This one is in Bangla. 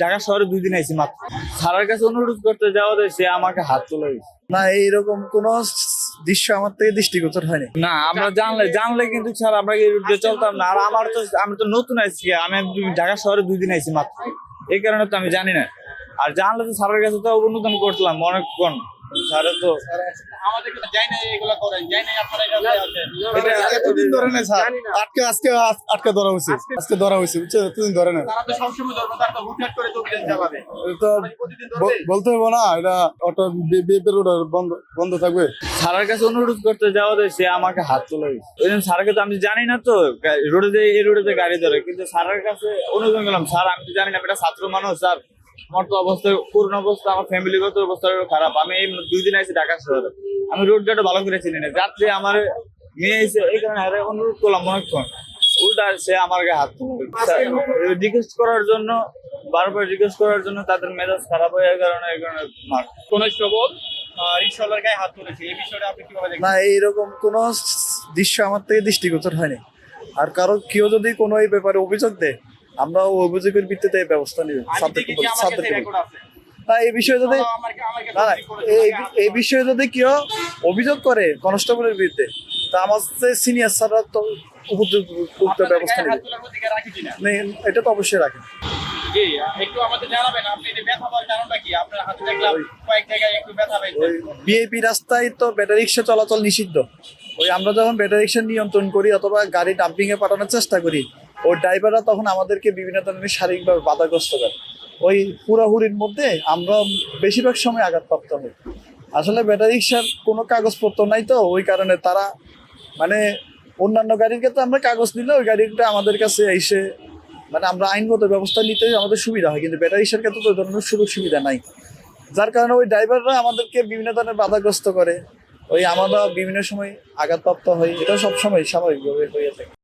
ঢাকা শহরে 2 দিন আইছি মাত্র। স্যারের কাছে অনুরোধ করতে যাওয়া সে আমাকে হাত তুলে দিছে। না, এইরকম কোন দৃশ্য আমার থেকে দৃষ্টিগোচর হয়নি। না, আমরা জানলে কিন্তু স্যার আমরা এই রুটে চলতাম না। আর আমি তো নতুন আইছি, আমি ঢাকা শহরে 2 দিন আইছি মাত্র, এই কারণে তো আমি জানি না। আর জানলে তো স্যারের কাছে তো অনুদান করতাম অনেকক্ষণ। স্যারের তো আমাদেরকে তো যাই না, এগুলা করেন যাই না, আপনারা এটা আছেন এটা এতদিন ধরে না স্যার, আজকে ধরা হয়েছে, আজকে ধরা হয়েছে, বুঝছো? এতদিন ধরে না, তারা তো সবসময় ধরবে, তারা তো হুটহাট করে তো অভিযান চালাবে। তো প্রতিদিন ধরবে। বলতে হবে না, এটা অটো বিএপের বন্ধ থাকবে। স্যারের কাছে অনুরোধ করতে যাওয়া সে আমাকে হাত তুলে দিছে। ওই জন্য স্যারকে তো আমি জানি না তো রোডে এই রোডে গাড়ি ধরে, কিন্তু স্যারের কাছে অনুদান করলাম, স্যার আমি তো জানি না, এটা ছাত্র মানুষ স্যার, আমার তো অবস্থা করুণ অবস্থা, আমার ফ্যামিলিগত অবস্থা খারাপ। আমি এই 2 দিন আইছি ঢাকা শহরে, আমি রোড ঘাটে ভালো করে চিনি না। যাত্রী আমার নিয়ে এসে এই কারণে অনুরোধ করলাম অনেকক্ষণ, উল্টা সে আমার গায়ে হাত তুলে রিকোয়েস্ট করার জন্য, বারবার রিকোয়েস্ট করার জন্য তাদের মেজাজ খারাপ হয়ে এই কারণে মার। কনস্টেবল রিকশাওয়ালার গায়ে হাত তুলেছে, এই বিষয়টা আপনি কিভাবে দেখেন? না, এইরকম কোন দৃশ্য আমার থেকে দৃষ্টিগোচর হয়নি। আর কারো কেউ যদি কোনো এই ব্যাপারে অভিযোগ দেয়, আমরা ওই অভিযোগের ভিত্তিতে ব্যবস্থা নিব। আমি দেখেছি আমার কাছে রেকর্ড আছে। না, এই বিষয়ে যদি এই বিষয়ে যদি কেউ অভিযোগ করে কনস্টেবলের বিরুদ্ধে, তা আমার সিনিয়র স্যাররা তো উপযুক্ত ব্যবস্থা নেবে। এটা তো অবশ্যই রাখেন। জি, একটু আমাদের জানাবেন, আপনি যে ব্যথা পাওয়ার কারণটা কি? আপনার হাতে দেখলাম কয়েক জায়গায় একটু ব্যথা পেয়েছেন। ওই বিএপি রাস্তায় তো ব্যাটারি রিক্সা চলাচল নিষিদ্ধ। ওই আমরা যখন ব্যাটারি রিক্সা নিয়ন্ত্রণ করি অথবা গাড়ি ডাম্পিং এ পাঠানোর চেষ্টা করি, ওই ড্রাইভাররা তখন আমাদেরকে বিভিন্ন ধরনের শারীরিকভাবে বাধাগ্রস্ত করে। ওই হুড়াহুড়ির মধ্যে আমরা বেশিরভাগ সময় আঘাতপ্রাপ্ত হই। আসলে ব্যাটারি রিক্সার কোনো কাগজপত্র নাই, তো ওই কারণে তারা মানে অন্যান্য গাড়ির ক্ষেত্রে আমরা কাগজ নিলে ওই গাড়িটা আমাদের কাছে এসে মানে আমরা আইনগত ব্যবস্থা নিতে আমাদের সুবিধা হয়, কিন্তু ব্যাটারি রিক্সার ক্ষেত্রে তো ওই ধরনের সুযোগ সুবিধা নাই। যার কারণে ওই ড্রাইভাররা আমাদেরকে বিভিন্ন ধরনের বাধাগ্রস্ত করে, ওই আমরা বিভিন্ন সময় আঘাতপ্রাপ্ত হই। এটা সবসময় স্বাভাবিকভাবে হয়ে থাকে।